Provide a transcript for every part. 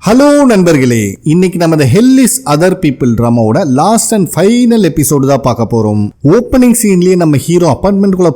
Hello நண்பர்களே, இன்னைக்கு நம்ம ஹெல் இஸ் அதர் பீப்புள் ட்ராமாவோட லாஸ்ட் அண்ட் ஃபைனல் எபிசோடு தான் பார்க்க போறோம். ஓப்பனிங் சீன்லயே நம்ம ஹீரோ அபார்ட்மெண்ட்குள்ள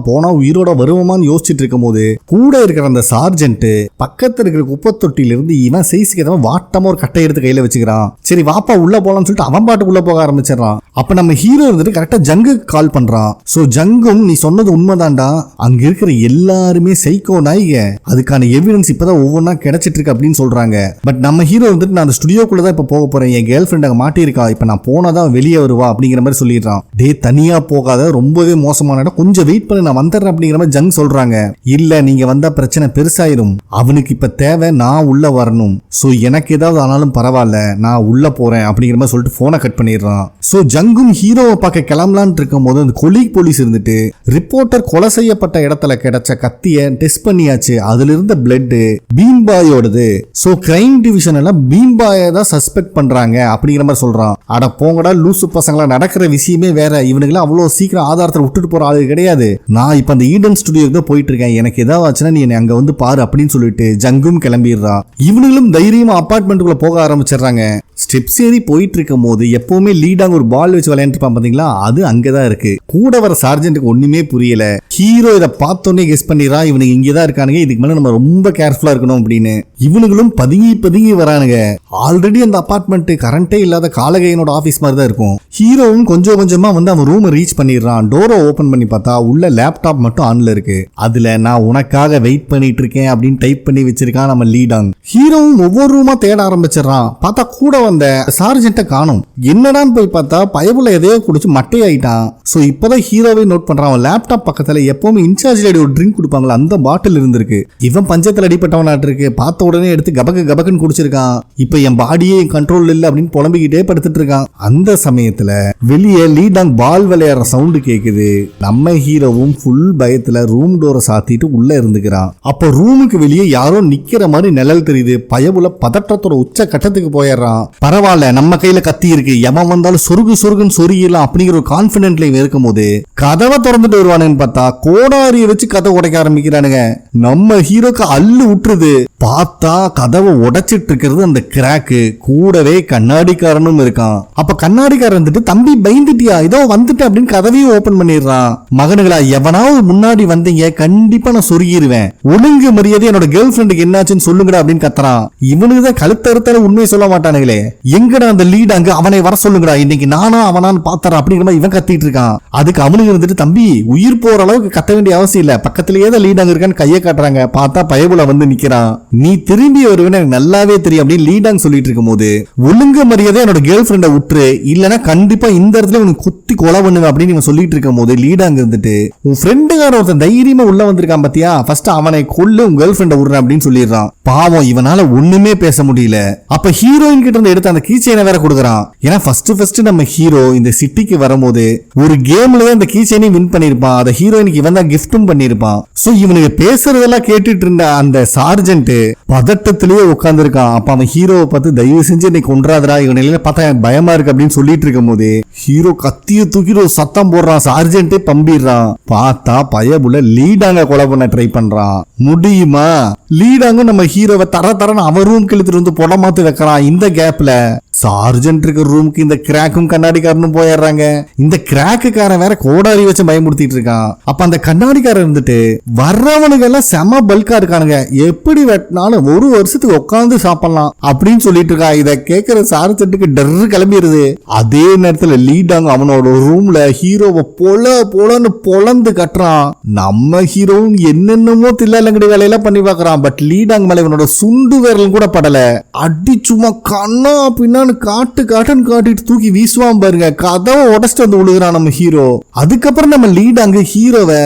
போனா உயிரோட வருவோமான்னு யோசிச்சுட்டு இருக்கும் போது கூட இருக்கிற அந்த சார்ஜென்ட் பக்கத்துல இருக்கிற குப்பை தொட்டில இருந்து இவன் சைஸ்க்கு ஏதாவது வாட்டமா ஒரு கட்டை எடுத்து கையில வச்சுக்கிறான். சரி வாப்பா உள்ள போலாம்னு சொல்லிட்டு அவன் பாட்டு உள்ள போக ஆரம்பிச்சிடறான். அப்ப நம்ம ஹீரோ இருந்துட்டு கரெக்டா ஜங்குக்கு கால் பண்றான். சோ ஜங்கும் நீ சொன்னது உண்மைதான்டா, அங்க இருக்கிற எல்லாருமே சைக்கோ நாய்க, அதுக்கான எவிடன்ஸ் இப்பதான் ஒவ்வொன்னா கிடைச்சிட்டு இருக்கு அப்படின்னு சொல்றாங்க. பட் நம்ம ஹீரோ வந்துட்டு நான் அந்த ஸ்டுடியோக்குள்ள தான் இப்ப போக போறேன், என் கேர்ள் ஃப்ரெண்ட் அங்க மாட்டிருக்கா, இப்ப நான் போனாதான் வெளியே வருவா அப்படிங்கிற மாதிரி சொல்லிடுறான். டே தனியா போகாத, ரொம்பவே மோசமான இடம், கொஞ்சம் வெயிட் பண்ணி நான் வந்துடுறேன் அப்படிங்கிற மாதிரி ஜங் சொல்றாங்க. இல்ல நீங்க வந்தா பிரச்சனை பெருசாயிரும், அவனுக்கு இப்ப தேவை நான் உள்ள வரணும், சோ எனக்கு ஏதாவது ஆனாலும் பரவாயில்ல நான் உள்ள போறேன் அப்படிங்கிற மாதிரி சொல்லிட்டு போனை கட் பண்ணிடுறான். சோ ஜங்கும் ஹீரோவை பார்க்க கிளம்பலான்னு இருக்கும் போது அந்த கொலீக் போலீஸ் இருந்துட்டு ரிப்போர்ட்டர் கொலை செய்யப்பட்ட இடத்துல கிடைச்ச கத்திய டெஸ்ட் பண்ணியாச்சு, அதுல இருந்த பிளட் பீம்பாயோடது, சோ கிரைம் டிவிஷன் எல்லாம் பீம்பாயை தான் சஸ்பெக்ட் பண்றாங்க அப்படிங்கிற மாதிரி சொல்றான். அட போங்கடா லூசு பசங்களா, நடக்கிற விஷயமே வேற, இவனுக்குலாம் அவ்வளவு சீக்கிரம் ஆதாரத்தை விட்டுட்டு போற ஆளு கிடையாது, நான் இப்ப அந்த ஈடன் ஸ்டுடியோக்கு தான் போயிட்டு இருக்கேன், எனக்கு ஏதாவது ஆச்சுன்னா நீ அங்க வந்து பாரு அப்படின்னு சொல்லிட்டு ஜங்கும் கிளம்பிடுறான். இவனுங்களும் தைரியமா அபார்ட்மெண்ட்டுக்குள்ள போக ஆரம்பிச்சிடுறாங்க. ஸ்டெப்ஸ் ஏறி போயிட்டு இருக்கும் போது எப்பவுமே லீடாங்க ஒரு பால் வச்சு விளையாண்டுருப்பான் பாத்தீங்களா, அது அங்கதான் இருக்கு. கூட வர சார்ஜென்ட்டுக்கு ஒண்ணுமே புரியல. ஹீரோ இதை பார்த்தோன்னே கெஸ் பண்ணிடுறான், இவனுக்கு இங்கதான் இருக்கானுங்க, இதுக்கு மேல நம்ம ரொம்ப கேர்ஃபுல்லா இருக்கணும் அப்படின்னு. இவனுங்களும் பதுங்கி வரானுங்க. ஆல்ரெடி அந்த அபார்ட்மெண்ட் கரண்டே இல்லாத காலகையனோட ஆபீஸ் மாதிரி தான் இருக்கும். ஹீரோவும் கொஞ்சம் கொஞ்சமா வந்து அவன் ரூமை ரீச் பண்ணிடுறான். டோரை ஓபன் பண்ணி பார்த்தா உள்ள லேப்டாப் மட்டும் ஆன்ல இருக்கு. அதுல நான் உனக்காக வெயிட் பண்ணிட்டு இருக்கேன் அப்படின்னு டைப் பண்ணி வச்சிருக்கான் நம்ம லீடாங். ஹீரோவும் ஒவ்வொரு ரூமா தேட ஆரம்பிச்சிடறான். பார்த்தா கூட வந்த சார்ஜென்ட்டை காணும். என்னடான்னு போய் பார்த்தா பயபுள்ள எதையோ குடிச்சு மட்டையாயிட்டான். சோ இப்பதான் ஹீரோவே நோட் பண்றான், அவன் லேப்டாப் பக்கத்துல எப்பவுமே இன்சார்ஜ் லேடி ஒரு ட்ரிங்க் கொடுப்பாங்களா அந்த பாட்டில் இருந்திருக்கு. இவன் பஞ்சத்துல அடிப்பட்டவனாட்டு இருக்கு, பார்த்த உடனே எடுத்து கபக்குன்னு குடிச்சிருக்கான். இப்ப என் பாடியே கண்ட்ரோல் இல்ல அப்படின்னு புலம்பிக்கிட்டே படுத்துட்டு இருக்கான். அந்த சமயத்துல வெளியே லீடாங் பால் விளையாடுற சவுண்டு கேக்குது. நம்ம ஹீரோவும் ஃபுல் பயத்துல ரூம் டோரை சாத்திட்டு உள்ள இருந்துக்கிறான். அப்ப ரூமுக்கு வெளியே யாரோ நிக்கிற மாதிரி நிழல் தெரியுது. பயபுல பதற்றத்தோட உச்ச கட்டத்துக்கு போயிடுறான். பரவாயில்ல நம்ம கையில கத்தி இருக்கு, எவன் வந்தாலும் சொருகுன்னு சொருகிடலாம் அப்படிங்கிற ஒரு கான்பிடென்ட்ல இருக்கும் போது கதவை திறந்துட்டு வருவானுன்னு பார்த்தா கோடாரியை வச்சு கதை உடைக்க ஆரம்பிக்கிறானுங்க. நம்ம ஹீரோக்கு அள்ளு விட்டுருது. பார்த்தா கதவை உடைச்சிட்டு இருக்கிறது அந்த கிராக்கு, கூடவே கண்ணாடிக்காரனும் இருக்கான். அப்ப கண்ணாடிக்காரன் வந்துட்டு தம்பி பயந்துட்டியா, இதோ வந்துட்டு அப்படின்னு கதவையும் ஓபன் பண்ணிடுறான். மகனுங்களா எவனாவது முன்னாடி வந்தீங்க கண்டிப்பா நான் சொருகிடுவேன், ஒழுங்கு மரியாதை என்னோட கேர்ள் ஃபிரெண்டுக்கு என்னாச்சுன்னு சொல்லுங்கடா அப்படின்னு கத்துறான். இவனுக்கு தான் கழுத்தறுத்தால உண்மையை சொல்ல மாட்டானுங்களே, எங்கடா அந்த லீட் அங்க அவனை வர சொல்லுங்கடா, இன்னைக்கு நானா அவனான்னு பாத்தறேன் அப்படிங்கிற மாதிரி இவன் கத்திட்டு இருக்கான். அதுக்கு அவனுக்கு இருந்துட்டு தம்பி உயிர் போற அளவுக்கு கத்த வேண்டிய அவசியம் இல்ல, பக்கத்திலேயே தான் லீட் அங்க இருக்கான்னு கையை காட்டுறாங்க. பார்த்தா பயபுல வந்து நிக்கிறான். நீ திரும்பி வருவேன்னு எனக்கு நல்லாவே தெரியும் அப்படின்னு லீடாங் சொல்லிட்டு இருக்கும் போது ஒழுங்கு மரியாதை என்னோட கேர்ள் ஃபிரெண்டை விட்டுரு, இல்லனா கண்டிப்பா இந்த இடத்துல உனக்கு குத்தி கொலை பண்ணுவேன் அப்படின்னு இவன் சொல்லிட்டு இருக்கும் போது லீடாங் இருந்துட்டு உன் ஃப்ரெண்டுக்கார ஒருத்தன் தைரியமா உள்ள வந்திருக்கான் பாத்தியா, ஃபர்ஸ்ட் அவனை கொல்லு, உன் கேர்ள் ஃபிரெண்டை விடுறேன் அப்படின்னு சொல்லிடுறான். பாவம் இவனால ஒண்ணுமே பேச முடியல. அப்ப ஹீரோயின் கிட்ட இருந்து எடுத்து அந்த கீச்சைனை வேற கொடுக்குறான். ஏன்னா ஃபர்ஸ்ட் நம்ம ஹீரோ இந்த சிட்டிக்கு வரும்போது ஒரு கேம்லயே அந்த கீச்சைனையும் வின் பண்ணிருப்பான், அதை ஹீரோயினுக்கு இவன் தான் கிஃப்டும் பண்ணிருப்பான். சோ இவனுக்கு பேசுறதெல்லாம் கேட்டுட்டு இருந்த அந்த சார்ஜென்ட் பதட்டத்திலேயே உட்கார்ந்து இருக்கான். அப்ப அவன் ஹீரோவை பார்த்து தயவு செஞ்சு இன்னைக்கு கொன்றாதரா, இவனையில பார்த்தா பயமா இருக்கு அப்படின்னு சொல்லிட்டு இருக்கும் போது ஹீரோ கத்திய தூக்கிட்டு ஒரு சத்தம் போடுறான். சார்ஜென்ட்டே பம்பிடுறான். பார்த்தா பயபுல லீடாங்க கொலை பண்ண ட்ரை பண்றான். முடியுமா? லீடாங்க நம்ம ஹீரோவை தரன்னு அவன் ரூம் கிழத்துட்டு வந்து புடமாத்து வைக்கிறான். இந்த கேப்ல சார்ஜென்ட் இருக்கிற ரூமுக்கு இந்த கிராக்கும் கண்ணாடிக்காரனும் போயிடுறாங்க. இந்த கிராக்குக்காரன் வேற கோடாரி வச்சு பயமுறுத்திட்டு இருக்கான். அப்ப அந்த கண்ணாடிக்காரன் இருந்துட்டு வர்றவனுக்கு எல்லாம் செம பல்கா இருக்கானுங்க, எப்படி வெட்டினாலும் ஒரு வருஷத்துக்கு உட்காந்து சாப்பிடலாம் அப்படின்னு சொல்லிட்டு இருக்கா. இத கேட்கிற சார்ஜென்ட்டுக்கு டர்ரு கிளம்பிடுது. அதே நேரத்துல லீடாங்க அவனோட ரூம்ல ஹீரோவை பொலன்னு பொலந்து கட்டுறான். நம்ம ஹீரோவும் என்னென்னமோ தில்லாலங்கடி வேலையெல்லாம் பண்ணி பாக்குறான். பட் லீடாங் மேல இவனோட சுண்டு விரலும் கூட படல. அடி சும்மா கண்ணா பின்னா காட்டுன்னு காட்டிட்டு தூக்கி வீசுவான் பாருங்க, கதவை உடச்சிட்டு வந்து விழுகிறான் நம்ம ஹீரோ. அதுக்கப்புறம் நம்ம லீட் அங்க ஹீரோவை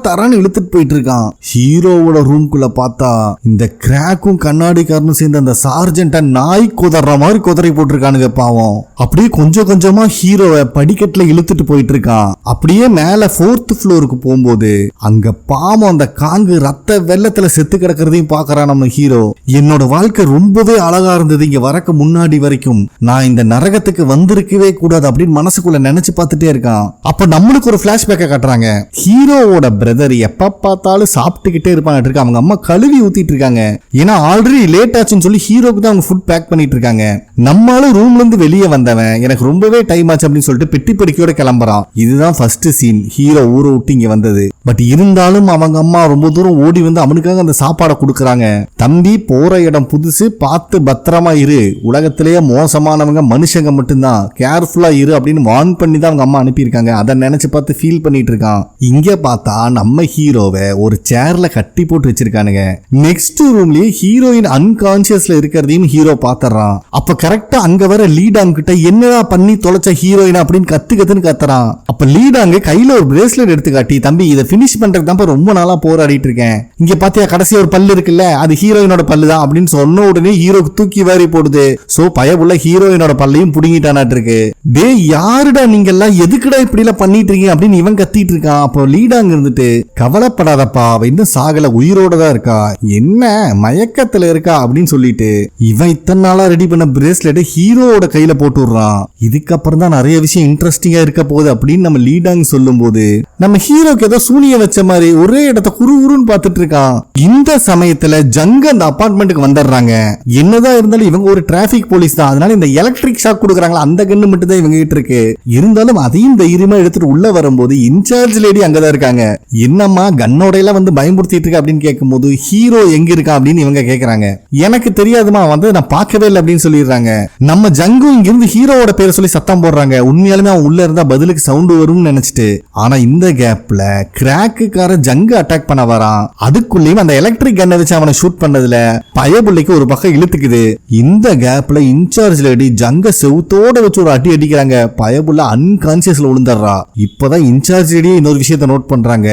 தரன்னு இழுத்துட்டு போயிட்டு இருக்கான். ஹீரோவோட ரூம்குள்ள பார்த்தா இந்த கிராக்கும் கண்ணாடிக்காரனும் சேர்ந்து அந்த சார்ஜென்ட்ட நாய் குதற மாதிரி குதறி போட்டிருக்கானுங்க பாவம். அப்படியே கொஞ்சமா ஹீரோவை படிக்கட்டுல இழுத்துட்டு போயிட்டு இருக்கான். அப்படியே மேல 4th ஃப்ளோருக்கு போகும்போது அங்க பாவம் அந்த காங்கு ரத்த வெள்ளத்துல செத்து கிடக்கிறதையும் பாக்குறான் நம்ம ஹீரோ. என்னோட வாழ்க்கை ரொம்பவே அழகா இருந்தது இங்க வரக்கு முன்னாடி வரைக்கும், வரைக்கும் நான் இந்த நரகத்துக்கு வந்திருக்கவே கூடாது அப்படின்னு மனசுக்குள்ள நினைச்சு பார்த்துட்டே இருக்கான். அப்ப நம்மளுக்கு ஒரு பிளாஷ்பேக்கை காட்டுறாங்க. ஹீரோவோட பிரதர் எப்ப பார்த்தாலும் சாப்பிட்டுக்கிட்டே இருப்பாங்க. அவங்க அம்மா கழுவி ஊத்திட்டு இருக்காங்க. ஏன்னா ஆல்ரெடி லேட் ஆச்சுன்னு சொல்லி ஹீரோக்கு தான் அவங்க ஃபுட் பேக் பண்ணிட்டு இருக்காங்க. நம்மளும் ரூம்ல இருந்து வெளியே வந்தவன் எனக்கு ரொம்பவே டைம் ஆச்சு அப்படின்னு சொல்லிட்டு பெட்டி படிக்கையோட கிளம்புறான். இதுதான் ஃபர்ஸ்ட் சீன் ஹீரோ ஊரை விட்டு இங்க வந்தது. பட் இருந்தாலும் அவங்க அம்மா ரொம்ப தூரம் ஓடி வந்து அவனுக்காக அந்த சாப்பாடை கொடுக்கறாங்க. தம்பி போற இடம் புதுசு, பார்த்து பத்திரமா இரு, உலகத்திலேயே மோசமானவங்க மனுஷங்க மட்டும்தான், கேர்ஃபுல்லா இரு அப்படின்னு வார்ன் பண்ணி தான் அவங்க அம்மா அனுப்பியிருக்காங்க. அதை நினைச்சு பார்த்து ஃபீல் பண்ணிட்டு இருக்கான். இங்க பார்த்தா நம்ம ஹீரோவை ஒரு சேர்ல கட்டி போட்டு வச்சிருக்கானுங்க. நெக்ஸ்ட் ரூம்லயே ஹீரோயின் அன்கான்சியஸ்ல இருக்கிறதையும் ஹீரோ பாத்துறான். அப்ப கரெக்டா அங்க வர லீடாங் கிட்ட என்னடா பண்ணி தொலைச்ச ஹீரோயின் அப்படின்னு கத்துன்னு கத்துறான். அப்ப லீடாங்க கையில ஒரு பிரேஸ்லெட் எடுத்து காட்டி, தம்பி இதை பினிஷ் பண்றதுக்கு தான் ரொம்ப நாளா போராடிட்டு இருக்கேன், இங்க பாத்தியா கடைசி ஒரு பல்லு இருக்குல்ல அது ஹீரோயினோட பல்லு தான் அப்படின்னு சொன்ன உடனே ஹீரோக்கு தூக்கி வாரி போடுது. சோ பயவுள்ள ஹீரோயினோட பல்லையும் புடுங்கிட்டானாட்டு இருக்கு. டே யாருடா நீங்க எல்லாம், எதுக்குடா இப்படி எல்லாம் பண்ணிட்டு இருக்கீங்க அப்படின்னு இவன் கத்திட்டு இருக்கான். அப்போ லீடாங்க இருந்துட்டு, கவலைப்படாதப்பா அவ இன்னும் சாகல, உயிரோட தான் இருக்கா, என்ன மயக்கத்துல இருக்கா அப்படின்னு சொல்லிட்டு இவன் இத்தனை நாளா ரெடி பண்ண பிரேஸ்லெட் ஹீரோவோட கையில போட்டு விடுறான். இதுக்கப்புறம் தான் நிறைய விஷயம் இன்ட்ரெஸ்டிங்கா இருக்க போகுது அப்படின்னு நம்ம லீடாங்க சொல்லும் போது நம்ம ஹீரோக்கு ஏதோ சூனிய வச்ச மாதிரி ஒரே இடத்த குறுகுறுன்னு பார்த்துட்டு இருக்கான். இந்த சமயத்துல ஜங்க அந்த அபார்ட்மெண்ட்டுக்கு வந்துடுறாங்க. என்னதான் இருந்தாலும் இவங்க ஒரு டிராபிக் போலீஸ் தான், அதனால இந்த எலக்ட்ரிக் ஷாக் கொடுக்குறாங்களா அந்த கண்ணு மட்டும் தான் இவங்க கிட்ட இருக்கு. இருந்தாலும் அதையும் தைரியமா எடுத்துட்டு உள்ள வரும்போது இன்சார்ஜ் லேடி அங்கதான் இருக்காங்க. என்னம்மா கன்னோட எல்லாம் வந்து பயமுறுத்திட்டு இருக்க அப்படின்னு கேட்கும் போது ஹீரோ எங்க இருக்கா அப்படின்னு இவங்க கேக்குறாங்க. எனக்கு தெரியாதுமா, வந்து நான் பார்க்கவே இல்லை அப்படின்னு சொல்லிடுறாங்க. நம்ம ஜங்கு இங்கிருந்து ஹீரோவோட பேரை சொல்லி சத்தம் போடுறாங்க. உண்மையாலுமே அவன் உள்ள இருந்தா பதிலுக்கு சவுண்ட் வரும்னு நினைச்சிட்டு. ஆனா இந்த கேப்ல கிராக்குக்கார ஜங்கு அட்டாக் பண்ண வரான். அதுக்குள்ளேயும் அந்த எலக்ட்ரிக் கன்னை வச்சு அவனை ஷூட் பண்ணதுல பயபுள்ளைக்கு ஒரு பக்கம் இழுத்துக்குது. இந்த கேப்ல இன்சார்ஜ் லேடி ஜங்க செவுத்தோட வச்சு ஒரு அடி அடிக்கிறாங்க. பயபுள்ள அன்கான்சியஸ்ல விழுந்துடுறா. இப்பதான் இன்சார்ஜ் லேடியே இன்னொரு விஷயத்த நோட் பண்றாங்க.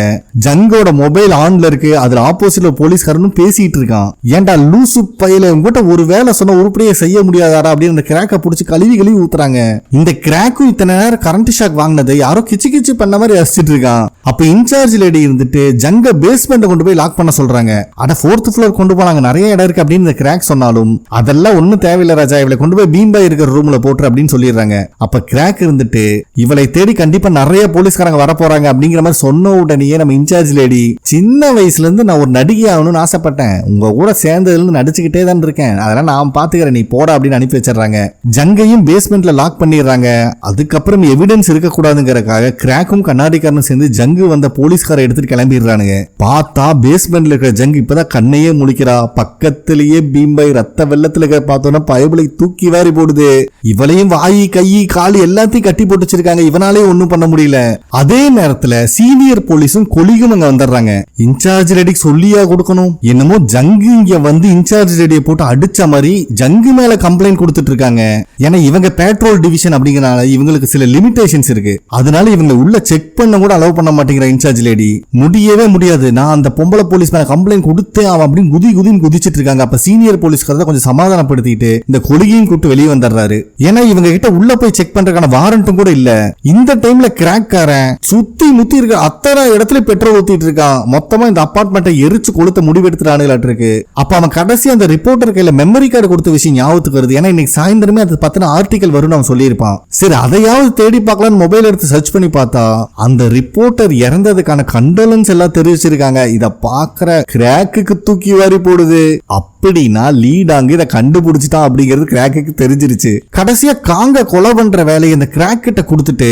ஜங்கோட மொபைல் ஆன்ல இருக்கு. அதுல ஆப்போசிட்ல போலீஸ்காரனும் பேசிட்டு இருக்கான். ஏன்டா லூசு பையில உங்ககிட்ட ஒரு வேலை சொன்ன உருப்படியே செய்ய முடியாதாடா அப்படின்னு அந்த கிராக்க புடிச்சு கழுவி கழுவி ஊத்துறாங்க. இந்த கிராக்கும் இத்தனை நேரம் கரண்ட் ஷாக் வாங்கினது யாரோ கிச்சு கிச்சு பண்ண மாதிரி ரசிச்சிட்டு இருக்கான். அப்ப இன்சார்ஜ் லேடி இருந்துட்டு ஜங்க பேஸ்மெண்ட் கொண்டு போய் லாக் பண்ண சொல்றாங்க. அட 4th ஃப்ளோர் கொண்டு போனாங்க, நிறைய இடம் இருக்கு அப்படின்னு இந்த கிராக் சொன்னாலும் அதெல்லாம் ஒன்னும் தேவையில்லை ராஜா, இவளை கொண்டு போய் பீம்பாய் இருக்கிற ரூம்ல போட்டு அப்படின்னு சொல்லிடுறாங்க. அப்ப கிராக் இருந்துட்டு இவளை தேடி கண்டிப்பா நிறைய போலீஸ்காரங்க வர போறாங்க அப்படிங்கிற மாதிரி சொன்ன உடனே நம்ம இன்சார்ஜ் லேடி, சின்ன வயசுல இருந்து நான் ஒரு நடிகை ஆகணும்னு ஆசைப்பட்டேன், உங்க கூட சேர்ந்ததுல இருந்து நடிச்சுக்கிட்டே தான் இருக்கேன், அதெல்லாம் நான் பாத்துக்கிறேன், நீ போட அப்படின்னு அனுப்பி வச்சிடறாங்க. ஜங்கையும் பேஸ்மெண்ட்ல லாக் பண்ணிடுறாங்க. அதுக்கப்புறம் எவிடன்ஸ் இருக்க கூடாதுங்கிறதுக்காக கிராக்கும் கண்ணாடிக்காரனும் சேர்ந்து ஜங்கு வந்த போலீஸ்கார எடுத்துட்டு கிளம்பிடுறானுங்க. பார்த்தா பேஸ்மெண்ட்ல இருக்கிற ஜங்கு இப்பதான் கண்ணையே முழிக்கிறா. பக்கத்திலேயே பீம்பாய் ரத்த வெள்ளத்துல பார்த்தோன்னா பயபுலை தூக்கி வாரி போடுது. இவளையும் வாயி கை காலு எல்லாத்தையும் கட்டி போட்டு வச்சிருக்காங்க. இவனாலே ஒண்ணும் பண்ண முடியல. அதே நேரத்துல சீனியர் போலீஸும் கொலிகும் அங்க வந்துடுறாங்க. இன்சார்ஜ் ரெடிக்கு சொல்லியா கொடுக்கணும், என்னமோ ஜங்கு இங்க வந்து இன்சார்ஜ் ரெடியை போட்டு அடிச்ச மாதிரி ஜங்கு மேல கம்ப்ளைண்ட் கொடுத்துட்டு இருக்காங்க. ஏன்னா இவங்க பேட்ரோல் டிவிஷன் அப்படிங்கறனால இவங்களுக்கு சில லிமிடேஷன்ஸ் இருக்கு. அதனால இவங்க உள்ள செக் பண்ண கூட அலோவ் பண்ண மாட்டேங்கிற இன்சார்ஜ் லேடி. முடியவே முடியாது, நான் அந்த பொம்பளை போலீஸ் மேல கம்ப்ளைண்ட் கொடுத்தேன் அவன் அப்படின்னு குதின்னு குதிச்சிட்டு இருக்காங்க. அப்ப சீனியர் போலீஸ்காரத கொஞ்சம் சமாதானப்படுத்திட்டு இந்த கொலிகையும் கூட்டு வெளியே வந்துடுறாரு. ஏன்னா இவங்க கிட்ட உள்ள போய் செக் பண்றதுக்கான வாரண்ட்டும் கூட இல்ல. இந்த டைம்ல கிராக்காரன் சுத்தி முத்தி இருக்க அத்தனை இடத்துல பெட்ரோல் ஊத்திட்டு இருக்கான். மொத்தமா இந்த அபார்ட்மெண்ட்டை எரிச்சு கொளுத்த முடிவெடுத்துறானுங்களாட்டு இருக்கு. அப்ப அவன் கடைசி அந்த ரிப்போர்ட்டர் கையில மெமரி கார்டு கொடுத்த விஷயம் ஞாபகத்துக்கு வருது. ஏன்னா இன்னைக்கு சாயந்தரமே அது பத்தின ஆர்டிகல் வரும்னு அவன் சொல்லியிருப்பான். சரி அதையாவது தேடி பார்க்கலான்னு மொபைல் எடுத்து சர்ச் பண்ணி பார்த்தா அந்த ரிப்போர்ட்டர் இறந்ததுக்கான கண்டோலன்ஸ் எல்லாம் தெரிவிச்சிருக்காங்க. இத பாக்குற கிராக்குக்கு தூக்கி வாரி போடுது. அப்படின்னா லீடாங்க இதை கண்டுபிடிச்சிட்டான் அப்படிங்கிறது கிராக்கு தெரிஞ்சிருச்சு. கடைசியா காங்க கொலை பண்ற வேலையை இந்த கிராக் கிட்ட கொடுத்துட்டு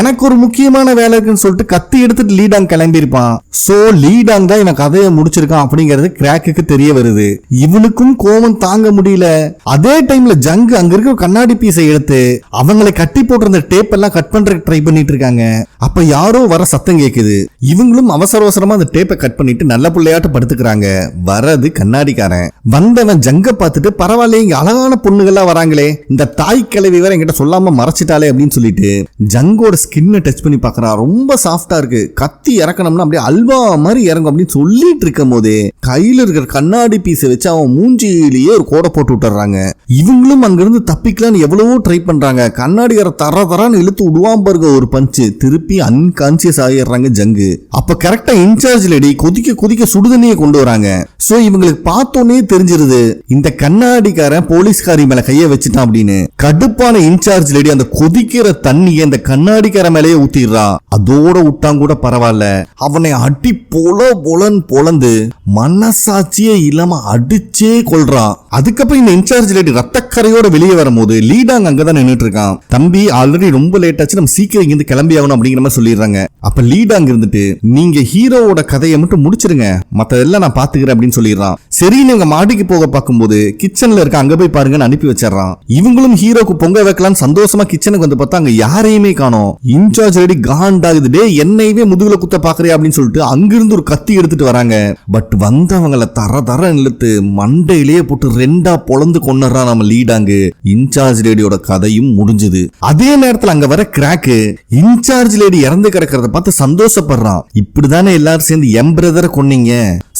எனக்கு ஒரு முக்கியமான வேலை இருக்குன்னு சொல்லிட்டு கத்தி எடுத்துட்டு லீடாங் கிளம்பி இருப்பான். சோ லீடாங் தான் இவன் கதையை முடிச்சிருக்கான் அப்படிங்கிறது கிராக்கு தெரிய வருது. இவனுக்கும் கோபம் தாங்க முடியல. அதே டைம்ல ஜங்கு அங்க இருக்கிற கண்ணாடி பீஸை எடுத்து அவங்களை கட்டி போட்டிருந்த டேப் எல்லாம் கட் பண்றதுக்கு ட்ரை பண்ணிட்டு இருக்காங்க. அப்ப யாரோ வர சத்தம் கேக்குது. இவங்களும் அவசர அவசரமா அந்த டேப்பை கட் பண்ணிட்டு நல்ல பிள்ளையாட்ட படுத்துக்கிறாங்க. வரது கண்ணாடிக்காரன். வந்தவன் ஜங்க பார்த்துட்டு பரவாயில்ல இங்க அழகான பொண்ணுகள்லாம் வராங்களே, இந்த தாய் கிழவி வேற என்கிட்ட சொல்லாம மறைச்சிட்டாலே அப்படின்னு சொல்லிட்டு ஜங்கோட ஸ்கின்னை டச் பண்ணி பாக்குறான். ரொம்ப சாஃப்டா இருக்கு, கத்தி இறக்கணும்னா அப்படியே அல்வா மாதிரி இறங்கும் அப்படின்னு சொல்லிட்டு இருக்கும் போதே கையில இருக்கிற கண்ணாடி பீஸை வச்சு அவன் மூஞ்சியிலேயே ஒரு கோடை போட்டு விட்டுறாங்க. இவங்களும் அங்கிருந்து தப்பிக்கலான்னு எவ்வளவோ ட்ரை பண்றாங்க. கண்ணாடிக்கார தரான்னு இழுத்து விடுவான் பாருங்க ஒரு பஞ்சு. திருப்பி அன்கான்சியஸ் ஆகிடுறாங்க ஜங்கு. அப்ப கரெக்டா இன்சார்ஜ் லேடி கொதிக்க சுடுதண்ணியை கொண்டு வராங்க. சோ இவங்களுக்கு பார்த்தோன்னே தெரிஞ்சு தெரிஞ்சிருது இந்த கண்ணாடிக்காரன் போலீஸ்காரி மேல கைய வச்சுட்டான் அப்படின்னு. கடுப்பான இன்சார்ஜ் லேடி அந்த கொதிக்கிற தண்ணியை இந்த கண்ணாடிக்கார மேலேயே ஊத்திடுறா. அதோட விட்டான் கூட பரவாயில்ல, அவனை அடி பொலந்து மனசாட்சியே இல்லாம அடிச்சே கொள்றான். அதுக்கப்புறம் இந்த இன்சார்ஜ் லேடி ரத்தக்கரையோட வெளியே வரும்போது லீடாங் அங்கதான் நின்னுட்டு இருக்கான். தம்பி ஆல்ரெடி ரொம்ப லேட் ஆச்சு, நம்ம சீக்கிரம் இங்கிருந்து கிளம்பி ஆகணும் அப்படிங்கிற மாதிரி சொல்லிடுறாங்க. அப்ப லீடாங் இருந்துட்டு நீங்க ஹீரோவோட கதையை மட்டும் முடிச்சிருங்க, மத்ததெல்லாம் நான் பாத்துக்கிறேன் அப்படின்னு சொல்லிடுறான். சரி நீங்க மாடிக்கு போக பார்க்கும்போது கிச்சன்ல இருக்க அங்க போய் பாருங்கன்னு அனுப்பி வச்சிடறான். இவங்களும் ஹீரோக்கு பொங்க வைக்கலாம் சந்தோஷமா கிச்சனுக்கு வந்து பார்த்தா அங்க யாரையுமே காணோம். இன்சார்ஜ் லேடி காண்டாகுது, டே என்னையவே முதுகுல குத்த பாக்குறியா அப்படின்னு சொல்லிட்டு அங்கிருந்து ஒரு கத்தி எடுத்துட்டு வராங்க. பட் வந்தவங்களை தர இழுத்து மண்டையிலேயே போட்டு ரெண்டா பொளந்து கொண்டுறான் நம்ம லீடாங்கு. இன்சார்ஜ் லேடியோட கதையும் முடிஞ்சது. அதே நேரத்தில் அங்க வர கிராக்கு இன்சார்ஜ் லேடி இறந்து கிடக்கிறத பார்த்து சந்தோஷப்படுறான். இப்படிதானே எல்லாரும் சேர்ந்து எம் பிரதரை கொன்னீங்க,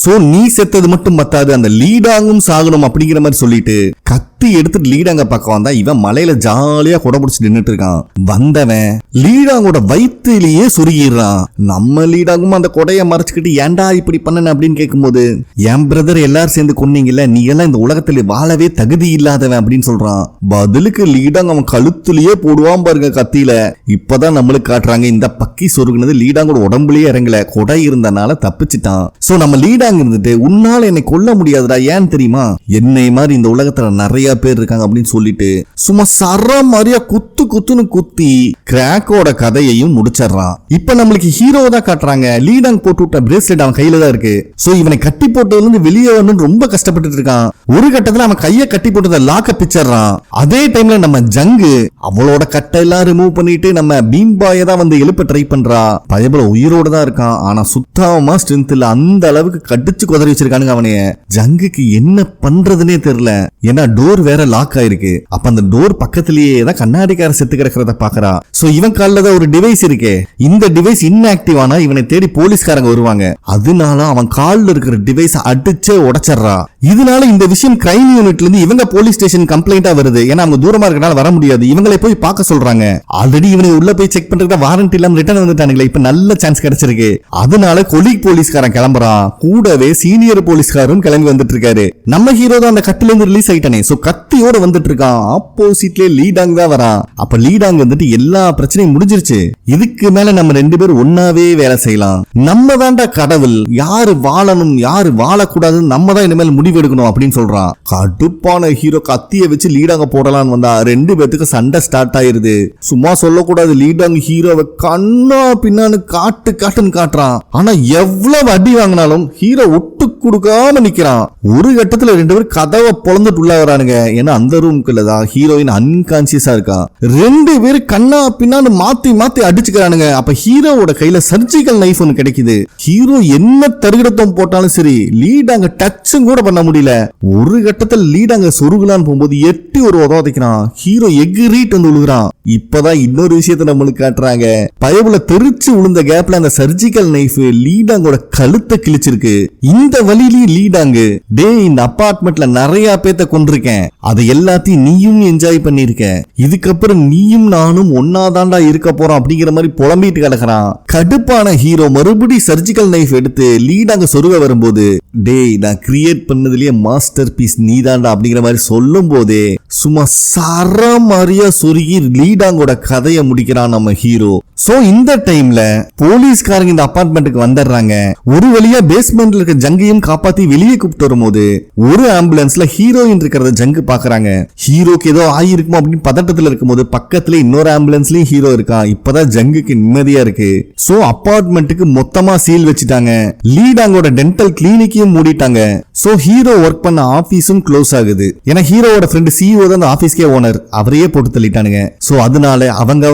சோ நீ செத்தது மட்டும் பத்தாது அந்த லீடாங்கும் சாகணும் அப்படிங்கிற மாதிரி சொல்லிட்டு கத்தி எடுத்துட்டு லீடாங்க பக்கம் வந்தா இவன் மலையில ஜாலியா கொடை பிடிச்சு நின்னுட்டு இருக்கான். வந்தவன் லீடாங்கோட வயிற்றுலயே சுருகிடுறான். நம்ம லீடாங்கும் அந்த கொடையை மறைச்சுக்கிட்டு ஏன்டா இப்படி பண்ணன அப்படின்னு கேட்கும்போது என் பிரதர் எல்லாரும் சேர்ந்து கொன்னீங்கல்ல, நீ எல்லாம் இந்த உலகத்துல வாழவே தகுதி இல்லாதவன் அப்படின்னு சொல்றான். பதிலுக்கு லீடாங் அவன் கழுத்துலயே போடுவான் பாருங்க கத்தியில. இப்பதான் நம்மளுக்கு காட்டுறாங்க இந்த பக்கி சொருகுனது லீடாங்கோட உடம்புலயே இறங்கல, கொடை இருந்தனால தப்பிச்சிட்டான். சோ நம்ம லீடாங் இருந்துட்டு உன்னால என்னை கொல்ல முடியாதுடா, ஏன் தெரியுமா, என்னை மாதிரி இந்த உலகத்துல நிறைய பேர் இருக்காங்க அப்படின்னு சொல்லிட்டு சும்மா சர மாதிரியா குத்துன்னு குத்தி கிராக்கோட கதையையும் முடிச்சிடறான். இப்ப நம்மளுக்கு ஹீரோ தான் காட்டுறாங்க. லீடாங் போட்டு விட்ட பிரேஸ்லெட் அவன் கையில தான் இருக்கு. சோ இவனை கட்டி போட்டதுல இருந்து வெளியே வரணும்னு ரொம்ப கஷ்டப்பட்டு இருக்கான். ஒரு கட்டத்துல அவன் கையை கட்டி போட்டத லாக்க பிச்சறான். அதே டைம்ல நம்ம ஜங்கு அவளோட கட்டையெல்லாம் ரிமூவ் பண்ணிட்டு நம்ம பீம்பாயை தான் வந்து எழுப்ப ட்ரை பண்றா. பயபல உயிரோட தான் இருக்கான், ஆனா சுத்தமா ஸ்ட்ரென்த் இல்ல, அந்த அளவுக்கு கடிச்சு குதறி வச்சிருக்கானுங்க அவனைய. ஜங்குக்கு என்ன பண்றதுன்னே தெரியல, ஏன்னா டோர் வேற லாக் ஆயிருக்கு. அப்ப அந்த டோர் பக்கத்திலேயே தான் கண்ணாடிக்கார செத்து கிடக்கிறத பாக்குறா. சோ இவன் கால்ல தான் ஒரு டிவைஸ் இருக்கு. இந்த டிவைஸ் இன்ஆக்டிவ் ஆனா இவனை தேடி போலீஸ்காரங்க வருவாங்க. அதனால அவன் கால்ல இருக்கிற டிவைஸ் அடிச்சே உடைச்சறா. இதனால இந்த விஷயம் கிரைம் யூனிட்ல இருந்து இவங்க போலீஸ் ஸ்டேஷன் கம்ப்ளைண்டா வருது. ஏன்னா அவங்க தூரமா இருக்கனால வர முடியாது. இவங்களை போய் பார்க்க சொல்றாங்க. ஆல்ரெடி இவனுக்கு உள்ள போய் செக் பண்றதுக்கு வாரண்ட் இல்லாம ரிட்டர்ன் வந்துட்டானுங்களே, இப்ப நல்ல சான்ஸ் கிடைச்சிருக்கு. அதனால கொலீக் போலீஸ்காரன் கிளம்புறான். கூடவே சீனியர் போலீஸ்காரும் கிளம்பி வந்துட்டு இருக்காரு. நம்ம ஹீரோ தான் அந்த கட்டில இருந்து ரிலீஸ் ஆயிட்டானே, சோ கத்தியோட வந்துட்டு இருக்கான். ஆப்போசிட்ல லீடாங் தான் வரான். அப்ப லீடாங் வந்துட்டு எல்லா பிரச்சனையும் முடிஞ்சிருச்சு, இதுக்கு மேல நம்ம ரெண்டு பேரும் ஒன்னாவே வேலை செய்யலாம், நம்ம தான்டா கடவுள், யாரு வாழணும் யாரு வாழக்கூடாதுன்னு நம்ம தான் இனிமேல் முடிவு எடுக்கணும் அப்படின்னு சொல்றான். கடுப்பான ஹீரோ கத்திய வச்சு லீடாங்க போடலான்னு வந்தா ரெண்டு பேத்துக்கு சண்டை ஸ்டார்ட் ஆயிருது. சும்மா சொல்லக்கூடாது, லீடாங் ஹீரோவை கண்ணா பின்னான்னு காட்டுன்னு காட்டுறான். ஆனா எவ்வளவு அடி வாங்கினாலும் ஹீரோ ஒட்டு கொடுக்காம நிக்கிறான். ஒரு கட்டத்துல ரெண்டு பேரும் கதவை பொழந்துட்டு உள்ள வரானுங்க. ஏன்னா அந்த ரூம்குள்ளதான் ஹீரோயின் அன்கான்சியஸா இருக்கா. ரெண்டு பேரும் கண்ணா பின்னான்னு மாத்தி அடிச்சுக்கிறானுங்க. அப்ப ஹீரோவோட கையில சர்ஜிக்கல் நைஃப் ஒன்னு கிடைக்குது. ஹீரோ என்ன தருகிடத்தம் போட்டாலும் சரி லீடாங்க டச்சும் கூட பண்ண முடியல. ஒரு கட்டத்தில் லீடாங்க சொருகலான்னு போகும்போது எட்டி ஒரு உதவிக்கிறான். ஹீரோ எகிரிட்டு வந்து விழுகிறான். இப்பதான் இன்னொரு விஷயத்தை நம்மளுக்கு காட்டுறாங்க. பயவுல தெரிச்சு விழுந்த கேப்ல அந்த சர்ஜிக்கல் நைஃப் லீடாங்கோட கழுத்தை கிழிச்சிருக்கு. இந்த வழியிலேயே லீடாங்கு, டே இந்த அபார்ட்மெண்ட்ல நிறைய பேத்த கொண்டிருக்கேன், அதை எல்லாத்தையும் நீயும் என்ஜாய் பண்ணிருக்க, இதுக்கப்புறம் நீயும் நானும் ஒன்னாதாண்டா இருக்க போறோம் அப்படிங்கிற மாதிரி புலம்பிட்டு கிடக்குறான். கடுப்பான ஹீரோ மறுபடி சர்ஜிக்கல் நைஃப் எடுத்து லீடாங்க சொருக வரும்போது, டேய் நான் கிரியேட் பண்ணதுலயே மாஸ்டர் பீஸ் நீதாண்டா அப்படிங்கிற மாதிரி சொல்லும் போதே சும்மா சர மாதிரியா சொருகி லீடாங்கோட கதையை முடிக்கிறான் நம்ம ஹீரோ. சோ இந்த டைம்ல போலீஸ்காரங்க இந்த அபார்ட்மெண்ட்டுக்கு வந்துடுறாங்க. ஒரு வழியா பேஸ்மெண்ட்ல இருக்க ஜங்கையும் காப்பாத்தி வெளியே கூப்பிட்டு வரும்போது ஒரு ஆம்புலன்ஸ்ல ஹீரோயின் இருக்கிறத ஜங்கு பாக்குறாங்க. ஹீரோக்கு ஏதோ ஆயிருக்குமோ அப்படின்னு பதட்டத்துல இருக்கும்போது பக்கத்துல இன்னொரு ஆம்புலன்ஸ்லயும் ஹீரோ இருக்கான். இப்பதான் ஜங்குக்கு நிம்மதியா இருக்கு. சோ அபார்ட்மெண்ட்டுக்கு மொத்தமா சீல் வச்சுட்டாங்க. லீடாங்கோட டென்டல் கிளினிக்கையும் மூடிட்டாங்க. சோ ஹீரோ ஒர்க் பண்ண ஆபீஸும் க்ளோஸ் ஆகுது. ஏன்னா ஹீரோவோட ஃப்ரெண்ட் சிஇஓ தான் அந்த ஆபீஸ்க்கே ஓனர், அவரையே போட்டு தள்ளிட்டானுங்க. சோ அதனால அவங்க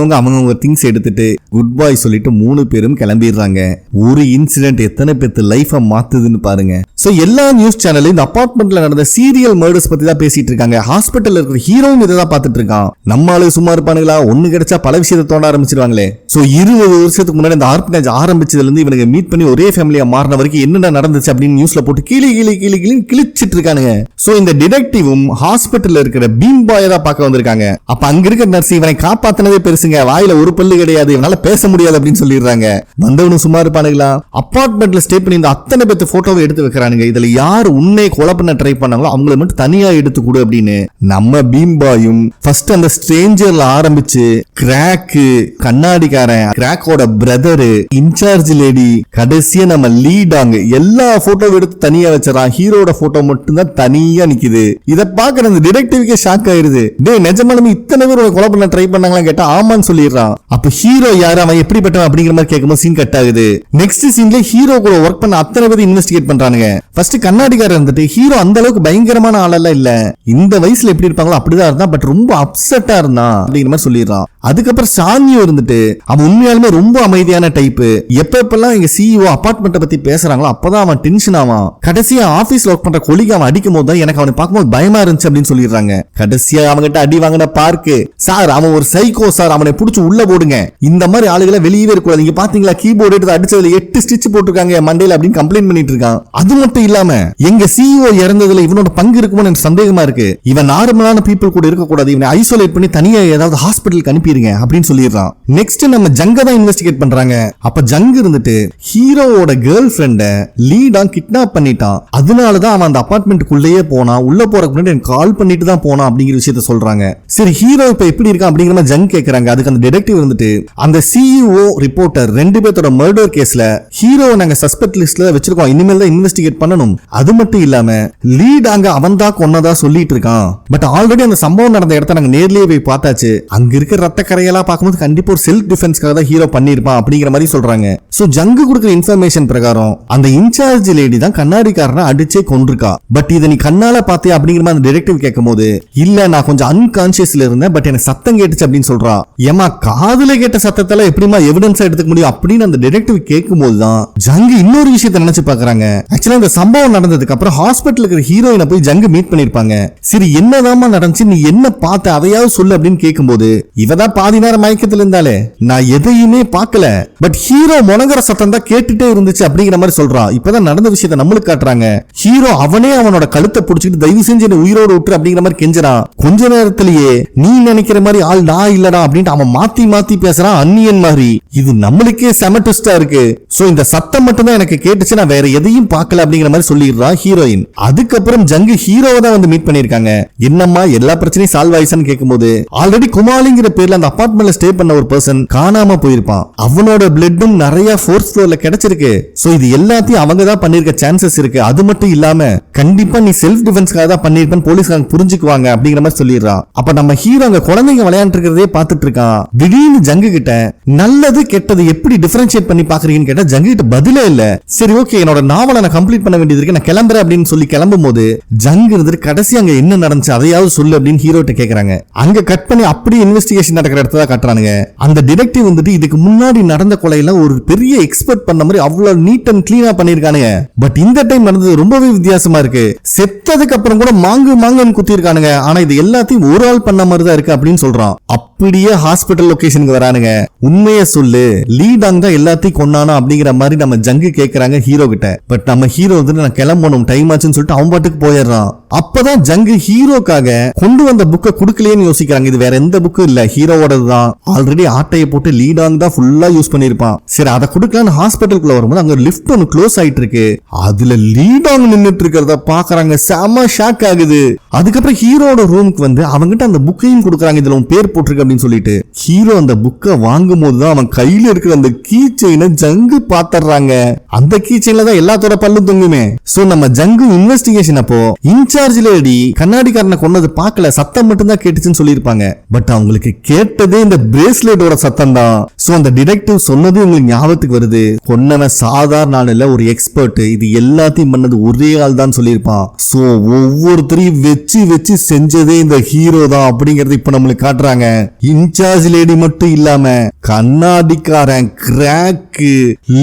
திங்ஸ் எடுத்துட்டு குட் பை சொல்லிட்டு மூணு பேரும் கிளம்பிடுறாங்க. ஒரு இன்சிடென்ட் எத்தனை பேத்து லைஃப மாத்துதுன்னு பாருங்க. சோ எல்லா நியூஸ் சேனலும் இந்த அபார்ட்மெண்ட்ல நடந்த சீரியல் மர்டர்ஸ் பத்தி தான் பேசிட்டு இருக்காங்க. ஹாஸ்பிட்டல்ல இருக்கிற ஹீரோவும் இதை தான் பார்த்துட்டு இருக்கான். நம்ம ஆளு சும்மா இருப்பானுங்களா, ஒண்ணு கிடைச்சா பல விஷயத்தை தோண்ட ஆரம்பிச்சிருவாங்களே. சோ 20 வருஷத்துக்கு முன்னாடி இந்த ஆர்பனேஜ் ஆரம்பிச்சதுல இருந்து இவனுக்கு மீட் பண்ணி ஒரே ஃபேமிலியா மாறின வரைக்கும் என்னென்ன நடந்துச்சு அப்படின்னு நியூஸ்ல போட்டு கிளிச்சிட்டு இருக்கானுங்க. சோ இந்த டிடெக்டிவும் ஹாஸ்பிட்டல்ல இருக்கிற பீம் பாய் தான் பார்க்க வந்திருக்காங்க. அப்ப அங்க இருக்க நர்ஸ் இவனை காப்பாத்தினதே பெருசுங்க, வாயில ஒரு பல்லு கிடையாது, இவனால பேச முடியாது அப்படின்னு சொல்லிடுறாங்க. வந்தவனும் சும்மா இருப்பானுங்களா? அபார்ட்மெண்ட்ல ஸ்டே பண்ணி இந்த அத்தனை பேத்து போட்டோவை எடுத்து வைக்கிறானுங்க. இதுல யார் உன்னை கொலை பண்ண ட்ரை பண்ணாங்களோ அவங்கள மட்டும் தனியா எடுத்து கொடு அப்படின்னு நம்ம பீம் பாயும் ஃபர்ஸ்ட் அந்த ஸ்ட்ரேஞ்சர்ல ஆரம்பிச்சு கிராக்கு, கண்ணாடிக்காரன், கிராக்கோட பிரதரு, இன்சார்ஜ் லேடி, கடைசியா நம்ம லீடாங்க எல்லா போட்டோ எடுத்து தனியா வச்சறான். ஹீரோட போட்டோ மட்டும் தான் தனியா நிக்குது. இத பாக்குற அந்த டிடெக்டிவ்க்கே ஷாக் ஆயிருது. டேய் நிஜமாலுமே இத்தனை பேர் கொலை பண்ண ட்ரை பண்ணாங்களா கேட்டா ஆமான்னு சொல்லிடுறான். அப்ப ஹீரோ யாரு, அவன் எப்படிப்பட்டவன் அப்படிங்கிற மாதிரி கேட்கும்போது சீன் கட் ஆகுது. நெக்ஸ்ட் சீன்ல ஹீரோ கூட ஒர்க் பண்ண அத்தனை பேர் இன்வெஸ்டிகேட் பண்றானுங்க. ஃபர்ஸ்ட் கண்ணாடிக்காரர் இருந்துட்டு ஹீரோ அந்த அளவுக்கு பயங்கரமான ஆளெல்லாம் இல்ல, இந்த வயசுல எப்படி இருப்பாங்களோ அப்படிதான் இருந்தான், பட் ரொம்ப அப்செட்டா இருந்தான் அப்படிங்கிற மாதிரி சொல்லிடுறான். அதுக்கப்புறம் சாமியோ இருந்துட்டு அவன் உண்மையாலுமே ரொம்ப அமைதியான டைப். எப்பெல்லாம் எங்க சிஇஓ அபார்ட்மெண்ட்டை பத்தி பேசுறாங்களோ அப்பதான் அவன் டென்ஷன் ஆவான். கடைசியா ஆபீஸ்ல ஒர்க் பண்ற கொலிக அவன் அடிக்கும் போது தான் எனக்கு அவனை பார்க்கும்போது பயமா இருந்துச்சு அப்படின்னு சொல்லிடுறாங்க. கடைசியா அவன்கிட்ட அடி வாங்கின பார்க்கு சார் அவன் ஒரு சைக்கோ சார், அவனை புடிச்சு உள்ள போடுங்க, இந்த மாதிரி ஆளுகளை வெளியவே இருக்கக்கூடாது, நீங்க பாத்தீங்களா கீபோர்டு எடுத்து அடிச்சதுல 8 ஸ்டிச் போட்டுருக்காங்க மண்டையில அப்படின்னு கம்ப்ளைண்ட் பண்ணிட்டு இருக்கான். அது மட்டும் இல்லாம எங்க சிஇஓ இறந்ததுல இவனோட பங்கு இருக்குமோ எனக்கு சந்தேகமா இருக்கு, இவன் நார்மலான பீப்புள் கூட இருக்க கூடாது, இவனை ஐசோலேட் பண்ணி தனியா ஏதாவது ஹாஸ்பிட்டலுக்கு அனுப்பிடுங்க அப்படின்னு சொல்லிடுறான். நெக்ஸ்ட் நம்ம ஜங்க தான் இன்வெஸ்டிகேட் பண்றாங்க. அப்ப ஜங் இருந்துட்டு ஹீரோவோட கேர்ள் ஃப்ரெண்ட லீடா கிட்னாப் பண்ணிட்டான், அதனாலதான் அவன் அந்த அபார்ட்மெண்ட்டுக்குள்ளேயே போனான், உள்ள போறதுக்கு முன்னாடி எனக்கு கால் பண்ணிட்டு தான் போனான் அப்படிங்கிற விஷயத்த சொல்றாங்க. சரி ஹீரோ இப்ப எப்படி இருக்கான் அப்படிங்கிற மாதிரி ஜங் கேக்குறாங்க. அதுக்கு அந்த டிடெக்டிவ் இருந்துட்டு அந்த சிஇஓ ரிப்போர்ட்டர் 2 பேரோட மர்டர் கேஸ்ல ஹீரோவை நாங்க சஸ்பெக்ட் லிஸ்ட்ல வச்சிருக்கோம், இனிமேல் தான் இன்வெஸ்டிகேட் பண்ணணும். அது மட்டும் இல்லாம லீட் அங்க அவன் தான் கொன்னதா சொல்லிட்டு இருக்கான், பட் ஆல்ரெடி அந்த சம்பவம் நடந்த இடத்த நாங்க நேர்லயே போய் பார்த்தாச்சு, அங்க இருக்க ரத்த கரையெல்லாம் பார்க்கும்போது கண்டிப்பா ஒரு செல்ஃப் டிஃபென்ஸ்க்காக தான் ஹீரோ பண்ணிருப்பான் அப்படிங்கிற மாதிரி சொல்றாங்க. சோ ஜங்கு கொடுக்குற இன்ஃபர்மேஷன் பிரகாரம் அந்த இன்சார்ஜ் லேடி தான் கண்ணாடிக்காரனை அடிச்சே கொண்டிருக்கா, பட் இதை நீ கண்ணால பாத்தியா அப்படிங்கிற மாதிரி அந்த டிடெக்டிவ் கேட்கும் போது இல்ல நான் கொஞ்சம் அன்கான்சியஸ்ல இருந்தேன், பட் எனக்கு சத்தம் கேட்டுச்சு அப்படின்னு சொல்றா. ஏமா காதுல கேட்ட சத்தத்தால எப்படிமா எவிடன்ஸா எடுத்துக்க முடியும் அப்படின்னு அந்த டிடெக்டிவ் கேட்கும் போதுதான் ஜங்கு இன்னொரு விஷயத்தை நினைச்சு பாக்குறாங்க. ஆக்சுவலா இந்த சம்பவம் நடந்ததுக்கு அப்புறம் ஹாஸ்பிட்டல் இருக்கிற ஹீரோயினை போய் ஜங்கு மீட் பண்ணிருப்பாங்க. சரி என்னதாமா நடந்துச்சு, நீ என்ன பார்த்த அதையாவது சொல்லு அப்படின்னு கேட்கும்போது இவதான் பாதி நேரம் மயக்கத்துல இருந்தாலே நான் எதையுமே பார்க்கல, பட் ஹீரோ முனங்கர சத்தம் தான் கேட்டுட்டே இருந்துச்சு அப்படிங்கிற மாதிரி சொல்றான். இப்பதான் நடந்த விஷயத்தை நம்மளுக்கு காட்டுறாங்க. ஹீரோ அவனே அவனோட கழுத்தை பிடிச்சிட்டு தயவு செஞ்சு என்ன உயிரோடு விட்டு அப்படிங்கிற மாதிரி கெஞ்சறான். கொஞ்ச நேரத்திலேயே நீ நினைக்கிற மாதிரி ஆள் நான் இல்லடா அப்படின்ட்டு அவன் மாத்தி மாத்தி பேசுறான் அந்நியன் மாதிரி. இது நம்மளுக்கே செம ட்விஸ்டா இருக்கு. சோ இந்த சத்தம் மட்டும் தான் எனக்கு கேட்டுச்சு, நான் வேற எதையும் பார்க்கல அப்படிங்கிற மாதிரி சொல்லிடுறான் ஹீரோயின். அதுக்கப்புறம் ஜங்கு ஹீரோவை தான் வந்து மீட் பண்ணிருக்காங்க. என்னம்மா எல்லா பிரச்சனையும் சால்வ் ஆயிடுச்சுன்னு கேட்கும்போது ஆல்ரெடி குமாலிங்கிற பேர்ல அந்த அபார்ட்மெண்ட்ல ஸ்டே பண்ண ஒரு பர்சன் காணாம போயிருப்பான், அவனோட பிளட்டும் நிறைய 4th ஃப்ளோர்ல கிடைச்சிருக்கு. சோ இது எல்லாத்தையும் அவங்க தான் பண்ணிருக்க சான்சஸ் இருக்கு. அது மட்டும் இல்லாம கண்டிப்பா நீ செல்ஃப் டிஃபென்ஸ்க்காக தான் பண்ணிருப்பேன்னு போலீஸ்காரங்க புரிஞ்சுக்குவாங்க அப்படிங்கிற மாதிரி சொல்லிடுறான். அப்ப நம்ம ஹீரோ அங்க குழந்தைங்க விளையாண்டு இருக்கிறதே பார்த்துட்டு இருக்கான். திடீர்னு ஜங்கு கிட்ட நல்லது கெட்டது எப்படி டிஃபரன்ஷியேட் பண்ணி பாக்குறீங்கன்னு கேட்டா ஜங்கு கிட்ட பதிலே இல்ல. சரி ஓகே என்னோட நாவலை நான் கம்ப்ளீட் பண்ண வேண்டியது இருக்கு, நான் கிளம்புறேன் அப்படின்னு சொல்லி கிளம்பும் போது ஜங்கு இருந்துட்டு கடைசி அங்க என்ன நடந்துச்சு அதையாவது சொல்லு அப்படின்னு ஹீரோ கிட்ட கேக்குறாங்க. அங்க கட் பண்ணி அப்படியே இன்வெஸ்டிகேஷன் நடக்கிற இடத்துல காட்டுறானுங்க. அந்த டிடெக்டிவ் வந்துட்டு இதுக்கு முன்னாடி நடந்த கொலையில ஒரு பெரிய எக்ஸ்பர்ட் பண்ண மாதிரி அவ்வளவு நீட் அண்ட் கிளீனா பண்ணிருக்கானுங்க. பட் இந்த டைம் நடந்தது ரொம்பவே வித்தியாசமா இருக்கு. செத்ததுக்கு அப்புறம் கூட மாங்குன்னு குத்தி இருக்கானுங்க, ஆனா இது எல்லாத்தையும் ஒரு ஆள் பண்ண மாதிரி தான் இருக்கு அப்படின்னு சொல்றான். அப்படியே ஹாஸ்பிட்டல் லொகேஷனுக்கு வரானுங்க. உண்மையை சொல்லு லீடாங் தான் எல்லாத்தையும் கொண்டானா அப்படிங்கிற மாதிரி நம்ம ஜங்கு கேக்குறாங்க ஹீரோ கிட்ட. பட் நம்ம ஹீரோ வந்துட்டு நான் கிளம்பணும் டைம் ஆச்சுன்னு சொல்லிட்டு அவன் பாட்டுக்கு போயிடுறான். அப்பதான் ஜங்கு ஹீரோக்காக கொண்டு வந்த புக்கை குடுக்கலையேன்னு யோசிக்கிறாங்க. இது வேற எந்த புக்கும் இல்ல, ஹீரோவோடது தான். ஆல்ரெடி ஆட்டையை போட்டு லீடாங் தான் ஃபுல்லா யூஸ் பண்ணிருப்பான். சரி அதை குடுக்கலான்னு ஹாஸ்பிட்டலுக்குள்ள வரும்போது அங்க லிஃப்ட் ஒன்னு க்ளோஸ் ஆயிட்டு இருக்கு. அதுல லீடாங் நின்னுட்டு இருக்கிறத பாக்குறாங்க. செம ஷாக் ஆகுது. அதுக்கப்புறம் ஹீரோட ரூமுக்கு வந்து அவங்கிட்ட அந்த புக்கையும் கொடுக்குறாங்க, இதுல உன் பேர் போட்டிருக்கு அப்படின்னு சொல்லிட்டு. ஹீரோ அந்த புக்கை வாங்கும் போதுதான் அவன் கையில இருக்கிற அந்த கீ செயினை ஜங்கு பாத்துறாங்க. அந்த கீ செயின்ல தான் எல்லாத்தோட பல்லும் தொங்குமே. சோ நம்ம ஜங்கு இன்வெஸ்டிகேஷன் அப்போ இன்சார்ஜ் லேடி கண்ணாடிக்காரனை கொன்னது பார்க்கல, சத்தம் மட்டும் தான் கேட்டுச்சுன்னு சொல்லியிருப்பாங்க. பட் அவங்களுக்கு கேட்டதே இந்த பிரேஸ்லெட்டோட சத்தம் தான். சோ அந்த டிடெக்டிவ் சொன்னது உங்களுக்கு ஞாபகத்துக்கு வருது, கொன்னவன் சாதாரண ஆள் இல்ல, ஒரு எக்ஸ்பர்ட், இது எல்லாத்தையும் பண்ணது ஒரே ஆள் தான் சொல்லியிருப்பான். சோ ஒவ்வொருத்தரையும் வச்சு வச்சு செஞ்சதே இந்த ஹீரோ தான் அப்படிங்கறது இப்ப நம்மளுக்கு காட்டுறாங்க. இன்சார்ஜ் லேடி மட்டும் இல்லாம கண்ணாடிக்காரன், கிராக்கு,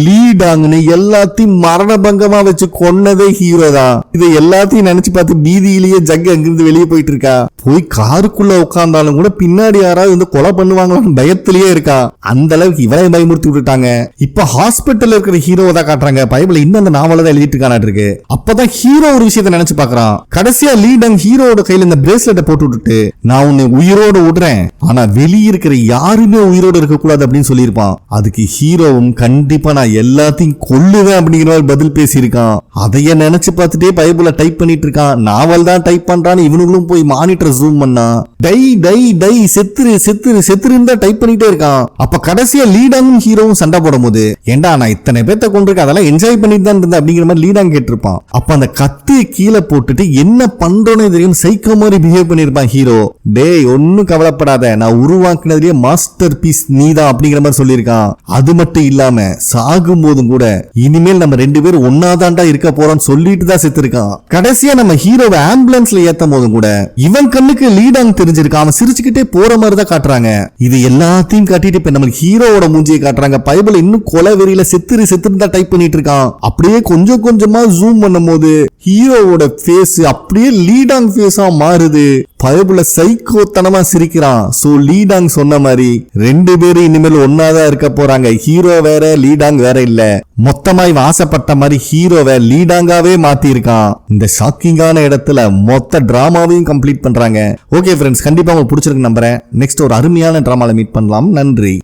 லீடாங்கன்னு எல்லாத்தையும் மரணபங்கமா வச்சு கொன்னதே ஹீரோ தான். இதை எல்லாத்தையும் நினைச்சு பார்த்து பீதியிலேயே ஜக் அங்கிருந்து வெளியே போயிட்டு இருக்கா. போய் காருக்குள்ள உட்கார்ந்தாலும் கூட பின்னாடி யாராவது வந்து கொலை பண்ணுவாங்களான்னு பயத்திலேயே இருக்கா. அந்த அளவுக்கு இவளை பயமுறுத்தி விட்டுட்டாங்க. இப்ப ஹாஸ்பிட்டல் இருக்கிற ஹீரோவை தான் காட்டுறாங்க. பைபிள் இன்னும் அந்த நாவல தான் எழுதிட்டு இருக்கானா இருக்கு. அப்பதான் ஹீரோ ஒரு விஷயத்தை நினைச்சு பாக்குறான். கடைசியா லீடங் ஹீரோட கையில இந்த பிரேஸ்லெட்டை போட்டு விட்டுட்டு, நான் உன்னை உயிரோட விடுறேன், ஆனா வெளியே இருக்கிற யாருமே உயிரோட இருக்க கூடாது அப்படின்னு சொல்லியிருப்பான். அதுக்கு ஹீரோவும் கண்டிப்பா நான் எல்லாத்தையும் கொல்லுவேன் அப்படிங்கிற மாதிரி பதில் பேசியிருக்கான். அதைய நினைச்சு பார்த்துட்டே பைபிள டைப் பண்ணிட்டு இருக்கான். நாவல் தான் டைப் பண்றான்னு இவனுங்களும் போய் மானிட்டர் ஜூம் பண்ணா டை டை டை செத்துரு செத்துரு செத்துருன்னு தான் டைப் பண்ணிட்டே இருக்கான். அப்ப கடைசியா லீடாங்கும் ஹீரோவும் சண்டை போடும் போது, ஏண்டா நான் இத்தனை பேத்த கொண்டிருக்கேன், அதெல்லாம் என்ஜாய் பண்ணிட்டு தான் இருந்தேன் அப்படிங்கிற மாதிரி லீடாங் கேட்டிருப்பான். அப்ப அந்த கத்தியை கீழே போட்டுட்டு என்ன பண்றோன்னு தெரியும் சைக்கோ மாதிரி பிஹேவ் பண்ணிருப்பான் ஹீரோ. டேய் ஒன்னும் கவலைப்படாத, நான் உருவாக்குனதுலயே மாஸ்டர் பீஸ் நீதான் அப்படிங்கிற மாதிரி சொல்லியிருக்கான். அது மட்டும் இல்லாம சாகும் போதும் கூட இனிமேல் நம்ம 2 பேரும் ஒன்னாதான்டா இருக்க போறோம்னு சொல்லிட்டு தான் செத்துருக்கான். கடைசியா நம்ம ஹீரோவை ஆம்புலன்ஸ்ல ஏத்தும் போதும் கூட இவன் கண்ணுக்கு லீடாங் தெரிஞ்சிருக்கான். அவன் சிரிச்சுக்கிட்டே போற மாதிரி தான் காட்டுறாங்க. இது எல்லாத்தையும் காட்டிட்டு இப்ப நம்ம ஹீரோவோட மூஞ்சியை காட்டுறாங்க. பைபிள் இன்னும் கொலை வெறியில செத்துரு செத்துரு தான் டைப் பண்ணிட்டு இருக்கான். அப்படியே கொஞ்சம் கொஞ்சமா ஜூம் பண்ணும் போது ஹீரோவோட ஃபேஸ் அப்படியே லீடாங் ஃபேஸா மாறுது. பைபிள சைக்கோத்தனமா சிரிக்கிறான். சோ லீடாங் சொன்ன மாதிரி 2 பேரும் இனிமேல் ஒன்னாதான் இருக்க போறாங்க. ஹீரோ வேற லீடாங் வேற இல்ல. மொத்தமா இவன் ஆசைப்பட்ட மாதிரி ஹீரோவை லீடாங்காவே மாத்தி இருக்கான். இந்த ஷாக்கிங்கான இடத்துல மொத்த டிராமாவையும் கம்ப்ளீட் பண்றாங்க. ஓகே ஃப்ரெண்ட்ஸ், கண்டிப்பா உங்களுக்கு பிடிச்சிருக்கு நம்புறேன். நெக்ஸ்ட் ஒரு அருமையான டிராமால மீட் பண்ணலாம். நன்றி.